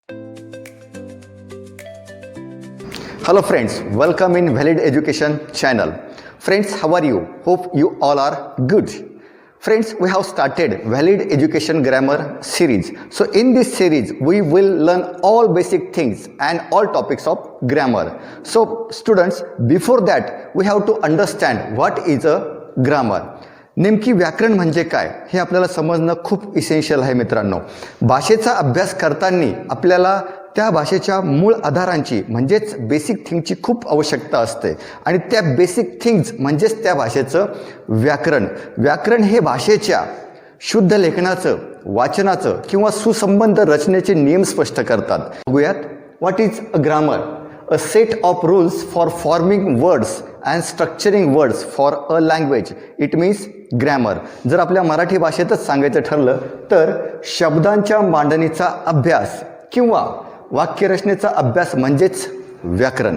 Hello friends, welcome in Valid Education channel. Friends, how are you? Hope you all are good. Friends, we have started Valid Education Grammar series. So in this series, we will learn all basic things and all topics of grammar. So students, before that, we have to understand what is a grammar. नेमकी व्याकरण म्हणजे काय हे आपल्याला समजणं खूप essential आहे मित्रांनो. भाषेचा अभ्यास करताना आपल्याला त्या भाषेच्या मूळ आधारांची म्हणजेच बेसिक थिंगची खूप आवश्यकता असते आणि त्या बेसिक थिंग्स म्हणजेच त्या भाषेचं व्याकरण. व्याकरण हे भाषेच्या शुद्ध लेखनाचं, वाचनाचं किंवा सुसंबंध रचनेचे नियम स्पष्ट करतात. बघूयात, what is a grammar? A set of rules for forming words and structuring words for a language. It means grammar. जर आपल्या मराठी भाषेतच सांगायचं ठरलं तर शब्दांच्या मांडणीचा अभ्यास किंवा वाक्यरचनेचा अभ्यास म्हणजेच व्याकरण.